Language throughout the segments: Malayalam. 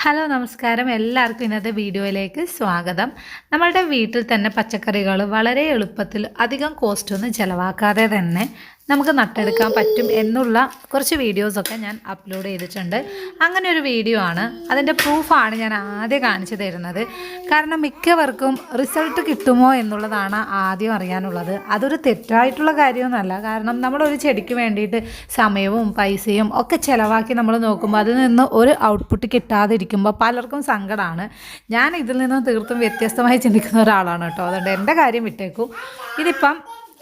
ഹലോ നമസ്കാരം എല്ലാവർക്കും ഇന്നത്തെ വീഡിയോയിലേക്ക് സ്വാഗതം. നമ്മളുടെ വീട്ടിൽ തന്നെ പച്ചക്കറികൾ വളരെ എളുപ്പത്തിൽ അധികം കോസ്റ്റൊന്നും ചിലവാക്കാതെ തന്നെ നമുക്ക് നട്ടെടുക്കാൻ പറ്റും എന്നുള്ള കുറച്ച് വീഡിയോസൊക്കെ ഞാൻ അപ്ലോഡ് ചെയ്തിട്ടുണ്ട്. അങ്ങനെ ഒരു വീഡിയോ ആണ്, അതിൻ്റെ പ്രൂഫാണ് ഞാൻ ആദ്യം കാണിച്ചു തരുന്നത്. കാരണം മിക്കവർക്കും റിസൾട്ട് കിട്ടുമോ എന്നുള്ളതാണ് ആദ്യം അറിയാനുള്ളത്. അതൊരു തെറ്റായിട്ടുള്ള കാര്യമൊന്നുമല്ല. കാരണം നമ്മളൊരു ചെടിക്ക് വേണ്ടിയിട്ട് സമയവും പൈസയും ഒക്കെ ചിലവാക്കി നമ്മൾ നോക്കുമ്പോൾ അതിൽ നിന്ന് ഒരു ഔട്ട്പുട്ട് കിട്ടാതിരിക്കുമ്പോൾ പലർക്കും സങ്കടമാണ്. ഞാൻ ഇതിൽ നിന്നും തീർത്തും വ്യത്യസ്തമായി ചിന്തിക്കുന്ന ഒരാളാണ് കേട്ടോ. അതുകൊണ്ട് എൻ്റെ കാര്യം വിട്ടേക്കും. ഇതിപ്പം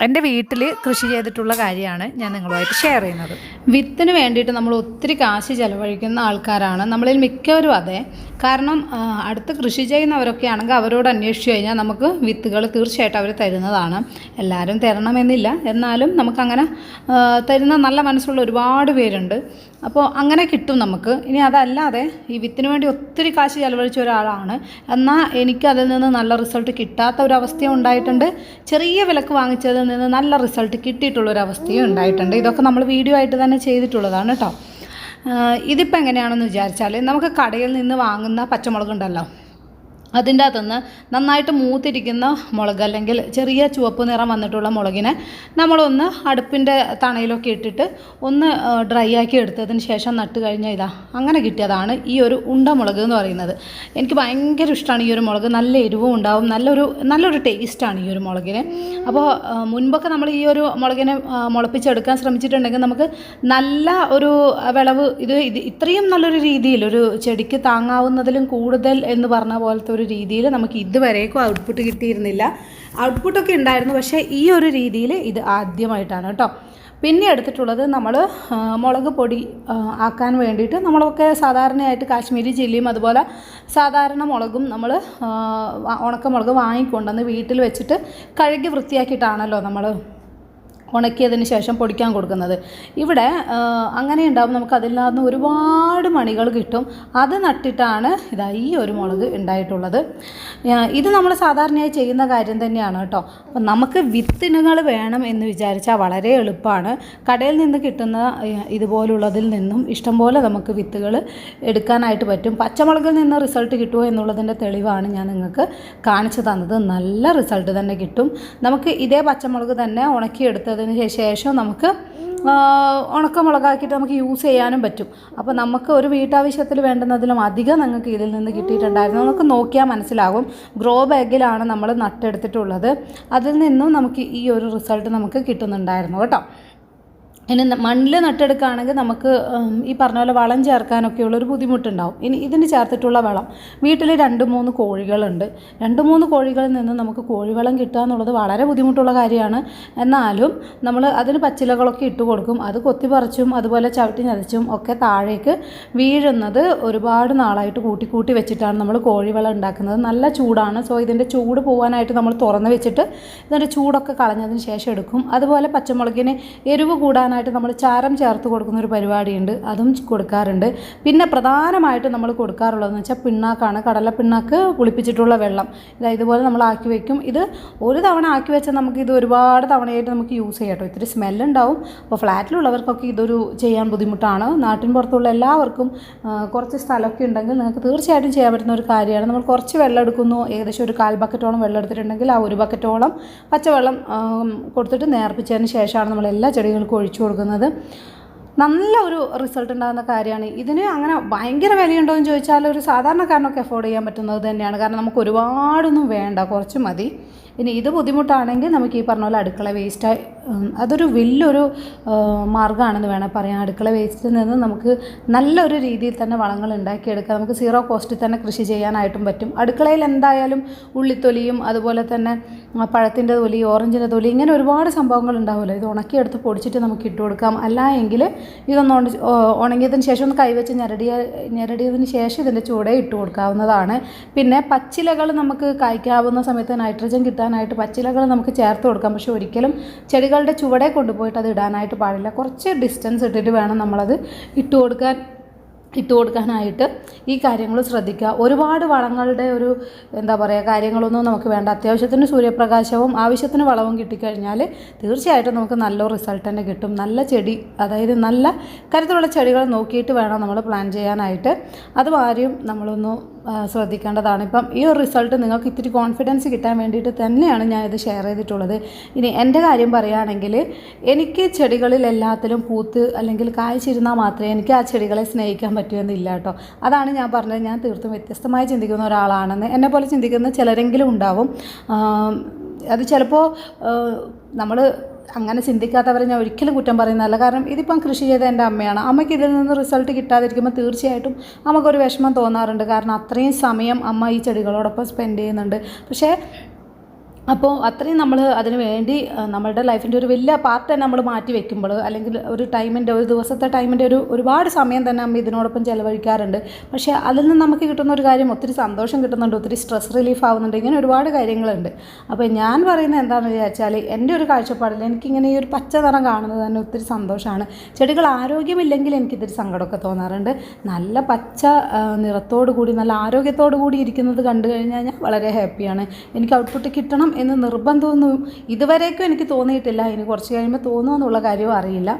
എൻ്റെ വീട്ടിൽ കൃഷി ചെയ്തിട്ടുള്ള കാര്യമാണ് ഞാൻ നിങ്ങളുമായിട്ട് ഷെയർ ചെയ്യുന്നത്. വിത്തിന് വേണ്ടിയിട്ട് നമ്മൾ ഒത്തിരി കാശ് ചിലവഴിക്കുന്ന ആൾക്കാരാണ് നമ്മളിൽ മിക്കവരും. അതെ, കാരണം അടുത്ത് കൃഷി ചെയ്യുന്നവരൊക്കെ ആണെങ്കിൽ അവരോട് അന്വേഷിച്ച് കഴിഞ്ഞാൽ നമുക്ക് വിത്തുകൾ തീർച്ചയായിട്ടും അവർ തരുന്നതാണ്. എല്ലാവരും തരണമെന്നില്ല, എന്നാലും നമുക്കങ്ങനെ തരുന്ന നല്ല മനസ്സുള്ള ഒരുപാട് പേരുണ്ട്. അപ്പോൾ അങ്ങനെ കിട്ടും നമുക്ക്. ഇനി അതല്ലാതെ ഈ വിത്തിന് വേണ്ടി ഒത്തിരി കാശ് ചിലവഴിച്ച ഒരാളാണ്, എന്നാൽ എനിക്ക് അതിൽ നിന്ന് നല്ല റിസൾട്ട് കിട്ടാത്ത ഒരവസ്ഥയും ഉണ്ടായിട്ടുണ്ട്. ചെറിയ വിലക്ക് വാങ്ങിച്ചതിൽ നിന്ന് നല്ല റിസൾട്ട് കിട്ടിയിട്ടുള്ളൊരവസ്ഥയും ഉണ്ടായിട്ടുണ്ട്. ഇതൊക്കെ നമ്മൾ വീഡിയോ ആയിട്ട് തന്നെ ചെയ്തിട്ടുള്ളതാണ് കേട്ടോ. ഇതിപ്പോൾ എങ്ങനെയാണെന്ന് വിചാരിച്ചാൽ, നമുക്ക് കടയിൽ നിന്ന് വാങ്ങുന്ന പച്ചമുളകുണ്ടല്ലോ, അതിൻ്റെ അകത്തുനിന്ന് നന്നായിട്ട് മൂത്തിരിക്കുന്ന മുളക് അല്ലെങ്കിൽ ചെറിയ ചുവപ്പ് നിറം വന്നിട്ടുള്ള മുളകിനെ നമ്മളൊന്ന് അടുപ്പിൻ്റെ തണയിലൊക്കെ ഇട്ടിട്ട് ഒന്ന് ഡ്രൈ ആക്കി എടുത്തതിന് ശേഷം നട്ട് കഴിഞ്ഞാൽ ഇതാ അങ്ങനെ കിട്ടിയതാണ് ഈ ഒരു ഉണ്ടമുളക് എന്ന് പറയുന്നത്. എനിക്ക് ഭയങ്കര ഇഷ്ടമാണ് ഈ ഒരു മുളക്. നല്ല എരിവും ഉണ്ടാവും, നല്ലൊരു ടേസ്റ്റാണ് ഈ ഒരു മുളകിന്. അപ്പോൾ മുൻപൊക്കെ നമ്മൾ ഈ ഒരു മുളകിനെ മുളപ്പിച്ചെടുക്കാൻ ശ്രമിച്ചിട്ടുണ്ടെങ്കിൽ നമുക്ക് നല്ല ഒരു വിളവ് ഇത് ഇത്രയും നല്ലൊരു രീതിയിൽ ഒരു ചെടിക്ക് താങ്ങാവുന്നതിലും കൂടുതൽ എന്ന് പറഞ്ഞ പോലത്തെ ഒരു രീതിയിൽ നമുക്ക് ഇതുവരേക്കും ഔട്ട്പുട്ട് കിട്ടിയിരുന്നില്ല. ഔട്ട്പുട്ടൊക്കെ ഉണ്ടായിരുന്നു, പക്ഷേ ഈ ഒരു രീതിയിൽ ഇത് ആദ്യമായിട്ടാണ് കേട്ടോ. പിന്നെ എടുത്തിട്ടുള്ളത് നമ്മൾ മുളക് പൊടി ആക്കാൻ വേണ്ടിയിട്ട് നമ്മളൊക്കെ സാധാരണയായിട്ട് കാശ്മീരി ചില്ലിയും അതുപോലെ സാധാരണ മുളകും നമ്മൾ ഉണക്കമുളക് വാങ്ങിക്കൊണ്ടുവന്ന് വീട്ടിൽ വെച്ചിട്ട് കഴുകി വൃത്തിയാക്കിയിട്ടാണല്ലോ നമ്മൾ ഉണക്കിയതിന് ശേഷം പൊടിക്കാൻ കൊടുക്കുന്നത്. ഇവിടെ അങ്ങനെ ഉണ്ടാവും. നമുക്ക് അതിൽ നിന്ന് ഒരുപാട് മണികൾ കിട്ടും. അത് നട്ടിട്ടാണ് ഇതാ ഈ ഒരു മുളക് ഉണ്ടായിട്ടുള്ളത്. ഇത് നമ്മൾ സാധാരണയായി ചെയ്യുന്ന കാര്യം തന്നെയാണ് കേട്ടോ. അപ്പം നമുക്ക് വിത്തിനങ്ങൾ വേണം എന്ന് വിചാരിച്ചാൽ വളരെ എളുപ്പമാണ്. കടയിൽ നിന്ന് കിട്ടുന്ന ഇതുപോലുള്ളതിൽ നിന്നും ഇഷ്ടംപോലെ നമുക്ക് വിത്തുകൾ എടുക്കാനായിട്ട് പറ്റും. പച്ചമുളകിൽ നിന്ന് റിസൾട്ട് കിട്ടുമോ എന്നുള്ളതിൻ്റെ തെളിവാണ് ഞാൻ നിങ്ങൾക്ക് കാണിച്ചു തന്നത്. നല്ല റിസൾട്ട് തന്നെ കിട്ടും. നമുക്ക് ഇതേ പച്ചമുളക് തന്നെ ഉണക്കിയെടുത്തതിന് ശേഷം നമുക്ക് ഉണക്കമുളകാക്കിയിട്ട് നമുക്ക് യൂസ് ചെയ്യാനും പറ്റും. അപ്പോൾ നമുക്ക് ഒരു വീട്ടാവശ്യത്തിൽ വേണ്ടുന്നതിലും അധികം നിങ്ങൾക്ക് ഇതിൽ നിന്ന് കിട്ടിയിട്ടുണ്ടായിരുന്നു. നമുക്ക് നോക്കിയാൽ മനസ്സിലാകും. ഗ്രോ ബാഗിലാണ് നമ്മൾ നട്ടെടുത്തിട്ടുള്ളത്. അതിൽ നിന്നും നമുക്ക് ഈ ഒരു റിസൾട്ട് നമുക്ക് കിട്ടുന്നുണ്ടായിരുന്നു കേട്ടോ. ഇനി മണ്ണിൽ നട്ടെടുക്കുകയാണെങ്കിൽ നമുക്ക് ഈ പറഞ്ഞ പോലെ വളം ചേർക്കാനൊക്കെയുള്ളൊരു ബുദ്ധിമുട്ടുണ്ടാവും. ഇനി ഇതിന് ചേർത്തിട്ടുള്ള വളം, വീട്ടിൽ 2-3 കോഴികളുണ്ട്. 2-3 കോഴികളിൽ നിന്ന് നമുക്ക് കോഴിവളം കിട്ടുക എന്നുള്ളത് വളരെ ബുദ്ധിമുട്ടുള്ള കാര്യമാണ്. എന്നാലും നമ്മൾ അതിന് പച്ചിലകളൊക്കെ ഇട്ട് കൊടുക്കും. അത് കൊത്തിപ്പറിച്ചും അതുപോലെ ചവിട്ടി ഞതച്ചും ഒക്കെ താഴേക്ക് വീഴുന്നത് ഒരുപാട് നാളായിട്ട് കൂട്ടി വെച്ചിട്ടാണ് നമ്മൾ കോഴിവളം ഉണ്ടാക്കുന്നത്. നല്ല ചൂടാണ്. സോ ഇതിൻ്റെ ചൂട് പോകാനായിട്ട് നമ്മൾ തുറന്ന് വെച്ചിട്ട് ഇതിൻ്റെ ചൂടൊക്കെ കളഞ്ഞതിന് ശേഷം എടുക്കും. അതുപോലെ പച്ചമുളകിന് എരിവ് കൂടാൻ നമ്മൾ ചാരം ചേർത്ത് കൊടുക്കുന്ന ഒരു പരിപാടിയുണ്ട്, അതും കൊടുക്കാറുണ്ട്. പിന്നെ പ്രധാനമായിട്ട് നമ്മൾ കൊടുക്കാറുള്ളതെന്ന് വെച്ചാൽ പിണ്ണാക്കാണ്. കടലപ്പിണ്ണാക്ക് പുളിപ്പിച്ചിട്ടുള്ള വെള്ളം ഇതുപോലെ നമ്മൾ ആക്കി വയ്ക്കും. ഇത് ഒരു തവണ ആക്കി വെച്ചാൽ നമുക്ക് ഇത് ഒരുപാട് തവണയായിട്ട് നമുക്ക് യൂസ് ചെയ്യാം കേട്ടോ. ഇത്തിരി സ്മെല്ലുണ്ടാവും. അപ്പോൾ ഫ്ലാറ്റിലുള്ളവർക്കൊക്കെ ഇതൊരു ചെയ്യാൻ ബുദ്ധിമുട്ടാണ്. നാട്ടിൻ പുറത്തുള്ള എല്ലാവർക്കും കുറച്ച് സ്ഥലമൊക്കെ ഉണ്ടെങ്കിൽ നിങ്ങൾക്ക് തീർച്ചയായിട്ടും ചെയ്യാൻ പറ്റുന്ന ഒരു കാര്യമാണ്. നമ്മൾ കുറച്ച് വെള്ളം എടുക്കുന്നു, ഏകദേശം ഒരു 1/4 ബക്കറ്റോളം വെള്ളം എടുത്തിട്ടുണ്ടെങ്കിൽ ആ 1 ബക്കറ്റോളം പച്ചവെള്ളം കൊടുത്തിട്ട് നേർപ്പിച്ചതിന് ശേഷമാണ് നമ്മൾ എല്ലാ ചെടികൾക്കും ഒഴിച്ചു കൊടുക്കുന്നത്. നല്ല ഒരു റിസൾട്ട് ഉണ്ടാകുന്ന കാര്യമാണ്. ഇതിന് അങ്ങനെ ഭയങ്കര വിലയുണ്ടോ എന്ന് ചോദിച്ചാൽ ഒരു സാധാരണക്കാരനൊക്കെ അഫോർഡ് ചെയ്യാൻ പറ്റുന്നത് തന്നെയാണ്. കാരണം നമുക്ക് ഒരുപാടൊന്നും വേണ്ട, കുറച്ച് മതി. ഇനി ഇത് ബുദ്ധിമുട്ടാണെങ്കിൽ നമുക്ക് ഈ പറഞ്ഞ പോലെ അടുക്കള വേസ്റ്റ്, അതൊരു വലിയൊരു മാർഗ്ഗമാണെന്ന് വേണം പറയാം. അടുക്കള വേസ്റ്റിൽ നിന്ന് നമുക്ക് നല്ലൊരു രീതിയിൽ തന്നെ വളങ്ങൾ ഉണ്ടാക്കിയെടുക്കാം. നമുക്ക് 0 കോസ്റ്റിൽ തന്നെ കൃഷി ചെയ്യാനായിട്ടും പറ്റും. അടുക്കളയിൽ എന്തായാലും ഉള്ളിത്തൊലിയും അതുപോലെ തന്നെ പഴത്തിൻ്റെ തൊലി, ഓറഞ്ചിൻ്റെ തൊലി, ഇങ്ങനെ ഒരുപാട് സംഭവങ്ങൾ ഉണ്ടാവുമല്ലോ. ഇത് ഉണക്കിയെടുത്ത് പൊടിച്ചിട്ട് നമുക്ക് ഇട്ട് കൊടുക്കാം. അല്ല എങ്കിൽ ഇതൊന്ന് ഉണങ്ങിയതിന് ശേഷം ഒന്ന് കൈവച്ച് ഞെരടിയതിന് ശേഷം ഇതിൻ്റെ ചൂടെ ഇട്ട് കൊടുക്കാവുന്നതാണ്. പിന്നെ പച്ചിലകൾ നമുക്ക് കായ്ക്കാവുന്ന സമയത്ത് നൈട്രജൻ കിട്ടാനായിട്ട് പച്ചിലകൾ നമുക്ക് ചേർത്ത് കൊടുക്കാം. പക്ഷെ ഒരിക്കലും ചെടികളുടെ ചുവടെ കൊണ്ടുപോയിട്ട് അത് ഇടാനായിട്ട് പാടില്ല. കുറച്ച് ഡിസ്റ്റൻസ് ഇട്ടിട്ട് വേണം നമ്മളത് ഇട്ട് കൊടുക്കാൻ. ഇട്ട് കൊടുക്കാനായിട്ട് ഈ കാര്യങ്ങൾ ശ്രദ്ധിക്കുക. ഒരുപാട് വളങ്ങളുടെ ഒരു എന്താ പറയുക കാര്യങ്ങളൊന്നും നമുക്ക് വേണ്ട. അത്യാവശ്യത്തിന് സൂര്യപ്രകാശവും ആവശ്യത്തിന് വളവും കിട്ടിക്കഴിഞ്ഞാൽ തീർച്ചയായിട്ടും നമുക്ക് നല്ല റിസൾട്ട് തന്നെ കിട്ടും. നല്ല ചെടി, അതായത് നല്ല കരുത്തുള്ള ചെടികൾ നോക്കിയിട്ട് വേണം നമ്മൾ പ്ലാൻ ചെയ്യാനായിട്ട്. അതും ആരും നമ്മളൊന്ന് ശ്രദ്ധിക്കേണ്ടതാണ്. ഇപ്പം ഈ ഒരു റിസൾട്ട് നിങ്ങൾക്ക് ഇത്തിരി കോൺഫിഡൻസ് കിട്ടാൻ വേണ്ടിയിട്ട് തന്നെയാണ് ഞാൻ ഇത് ഷെയർ ചെയ്തിട്ടുള്ളത്. ഇനി എൻ്റെ കാര്യം പറയുകയാണെങ്കിൽ എനിക്ക് ചെടികളിൽ എല്ലാത്തിലും പൂത്ത് അല്ലെങ്കിൽ കായ്ച്ചിരുന്നാൽ മാത്രമേ എനിക്ക് ആ ചെടികളെ സ്നേഹിക്കാൻ പറ്റുമെന്നില്ല കേട്ടോ. അതാണ് ഞാൻ പറഞ്ഞത്, ഞാൻ തീർത്തും വ്യത്യസ്തമായി ചിന്തിക്കുന്ന ഒരാളാണെന്ന്. എന്നെപ്പോലെ ചിന്തിക്കുന്ന ചിലരെങ്കിലും ഉണ്ടാവും. അത് ചിലപ്പോൾ നമ്മൾ അങ്ങനെ ചിന്തിക്കാത്തവരെ ഞാൻ ഒരിക്കലും കുറ്റം പറയുന്നതല്ല. കാരണം ഇതിപ്പം കൃഷി ചെയ്ത എൻ്റെ അമ്മയാണ്. അമ്മയ്ക്ക് ഇതിൽ നിന്ന് റിസൾട്ട് കിട്ടാതിരിക്കുമ്പോൾ തീർച്ചയായിട്ടും നമുക്കൊരു വിഷമം തോന്നാറുണ്ട്. കാരണം അത്രയും സമയം അമ്മ ഈ ചെടികളോടൊപ്പം സ്പെൻഡ് ചെയ്യുന്നുണ്ട്. പക്ഷേ അപ്പോൾ അത്രയും നമ്മൾ അതിന് വേണ്ടി നമ്മളുടെ ലൈഫിൻ്റെ ഒരു വലിയ പാർട്ട് തന്നെ നമ്മൾ മാറ്റി വെക്കുമ്പോൾ, അല്ലെങ്കിൽ ഒരു ദിവസത്തെ ടൈമിൻ്റെ ഒരുപാട് സമയം തന്നെ അമ്മ ഇതിനോടൊപ്പം ചിലവഴിക്കാറുണ്ട്. പക്ഷേ അതിൽ നിന്ന് നമുക്ക് കിട്ടുന്ന ഒരു കാര്യം, ഒത്തിരി സന്തോഷം കിട്ടുന്നുണ്ട്, ഒത്തിരി സ്ട്രെസ് റിലീഫ് ആവുന്നുണ്ട്, ഇങ്ങനെ ഒരുപാട് കാര്യങ്ങളുണ്ട്. അപ്പോൾ ഞാൻ പറയുന്നത് എന്താണെന്ന് വിചാരിച്ചാൽ, എൻ്റെ ഒരു കാഴ്ചപ്പാടിൽ എനിക്കിങ്ങനെ ഈ ഒരു പച്ച നിറം കാണുന്നത് തന്നെ ഒത്തിരി സന്തോഷമാണ്. ചെടികൾ ആരോഗ്യമില്ലെങ്കിൽ എനിക്കിതിരി സങ്കടമൊക്കെ തോന്നാറുണ്ട്. നല്ല പച്ച നിറത്തോടു കൂടി നല്ല ആരോഗ്യത്തോടു കൂടി ഇരിക്കുന്നത് കണ്ടു കഴിഞ്ഞാൽ ഞാൻ വളരെ ഹാപ്പിയാണ്. എനിക്ക് ഔട്ട്പുട്ട് കിട്ടണം എന്ന് നിർബന്ധമൊന്നും ഇതുവരേക്കും എനിക്ക് തോന്നിയിട്ടില്ല. ഇനി കുറച്ച് കഴിയുമ്പോൾ തോന്നുമെന്നുള്ള കാര്യവും അറിയില്ല.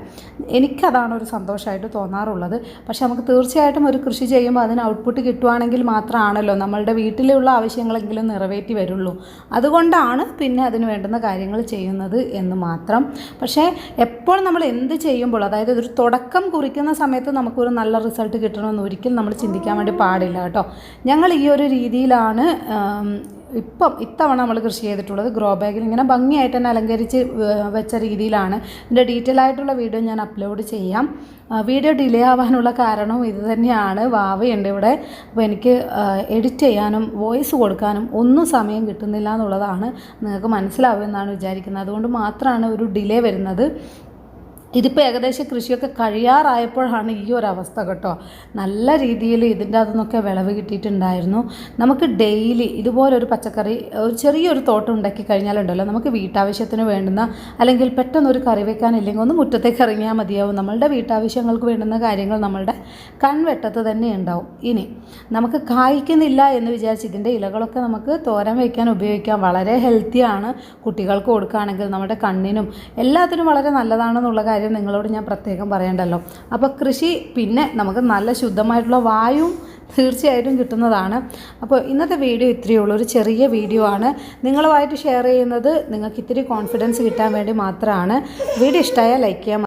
എനിക്കതാണ് ഒരു സന്തോഷമായിട്ട് തോന്നാറുള്ളത്. പക്ഷെ നമുക്ക് തീർച്ചയായിട്ടും ഒരു കൃഷി ചെയ്യുമ്പോൾ അതിന് ഔട്ട്പുട്ട് കിട്ടുവാണെങ്കിൽ മാത്രമാണല്ലോ നമ്മളുടെ വീട്ടിലുള്ള ആവശ്യങ്ങളെങ്കിലും നിറവേറ്റി വരുള്ളൂ. അതുകൊണ്ടാണ് പിന്നെ അതിന് വേണ്ടുന്ന കാര്യങ്ങൾ ചെയ്യുന്നത് എന്ന് മാത്രം. പക്ഷേ എപ്പോൾ നമ്മൾ എന്ത് ചെയ്യുമ്പോൾ, അതായത് ഒരു തുടക്കം കുറിക്കുന്ന സമയത്ത് നമുക്കൊരു നല്ല റിസൾട്ട് കിട്ടണമെന്ന് ഒരിക്കലും നമ്മൾ ചിന്തിക്കാൻ വേണ്ടി പാടില്ല കേട്ടോ. ഞങ്ങൾ ഈ ഒരു രീതിയിലാണ് ഇത്തവണ നമ്മൾ കൃഷി ചെയ്തിട്ടുള്ളത്. ഗ്രോ ബാഗിൽ ഇങ്ങനെ ഭംഗിയായിട്ട് തന്നെ അലങ്കരിച്ച് വെച്ച രീതിയിലാണ്. ഇതിൻ്റെ ഡീറ്റെയിൽ ആയിട്ടുള്ള വീഡിയോ ഞാൻ അപ്ലോഡ് ചെയ്യാം. വീഡിയോ ഡിലേ ആവാനുള്ള കാരണവും ഇത് തന്നെയാണ്. വാവയുണ്ട് ഇവിടെ. അപ്പോൾ എനിക്ക് എഡിറ്റ് ചെയ്യാനും വോയിസ് കൊടുക്കാനും ഒന്നും സമയം കിട്ടുന്നില്ല എന്നുള്ളതാണ് നിങ്ങൾക്ക് മനസ്സിലാവുമെന്നാണ് വിചാരിക്കുന്നത്. അതുകൊണ്ട് മാത്രമാണ് ഒരു ഡിലേ വരുന്നത്. ഇതിപ്പോൾ ഏകദേശം കൃഷിയൊക്കെ കഴിയാറായപ്പോഴാണ് ഈ ഒരു അവസ്ഥ കേട്ടോ. നല്ല രീതിയിൽ ഇതിൻ്റെ അകത്തുനിന്നൊക്കെ വിളവ് കിട്ടിയിട്ടുണ്ടായിരുന്നു. നമുക്ക് ഡെയിലി ഇതുപോലൊരു പച്ചക്കറി, ഒരു ചെറിയൊരു തോട്ടം ഉണ്ടാക്കി കഴിഞ്ഞാലുണ്ടല്ലോ, നമുക്ക് വീട്ടാവശ്യത്തിന് വേണ്ടുന്ന, അല്ലെങ്കിൽ പെട്ടെന്നൊരു കറി വെക്കാനില്ലെങ്കിൽ ഒന്ന് മുറ്റത്തേക്ക് ഇറങ്ങിയാൽ മതിയാവും. നമ്മളുടെ വീട്ടാവശ്യങ്ങൾക്ക് വേണ്ടുന്ന കാര്യങ്ങൾ നമ്മളുടെ കൺവെട്ടത്ത് തന്നെ ഉണ്ടാവും. ഇനി നമുക്ക് കായ്ക്കുന്നില്ല എന്ന് വിചാരിച്ച് ഇതിൻ്റെ ഇലകളൊക്കെ നമുക്ക് തോരൻ വയ്ക്കാൻ ഉപയോഗിക്കാം. വളരെ ഹെൽത്തിയാണ്. കുട്ടികൾക്ക് കൊടുക്കുകയാണെങ്കിൽ നമ്മുടെ കണ്ണിനും എല്ലാത്തിനും വളരെ നല്ലതാണെന്നുള്ള കാര്യം നിങ്ങളോട് ഞാൻ പ്രത്യേകം പറയണ്ടല്ലോ. അപ്പോൾ കൃഷി, പിന്നെ നമുക്ക് നല്ല ശുദ്ധമായിട്ടുള്ള വായു തീർച്ചയായിട്ടും കിട്ടുന്നതാണ്. അപ്പോൾ ഇന്നത്തെ വീഡിയോ ഇത്രയേ ഉള്ളൂ. ഒരു ചെറിയ വീഡിയോ ആണ് നിങ്ങളുമായിട്ട് ഷെയർ ചെയ്യുന്നത്. നിങ്ങൾക്ക് ഇത്തിരി കോൺഫിഡൻസ് കിട്ടാൻ വേണ്ടി മാത്രമാണ്. വീഡിയോ ഇഷ്ടമായാൽ ലൈക്ക് ചെയ്യാം.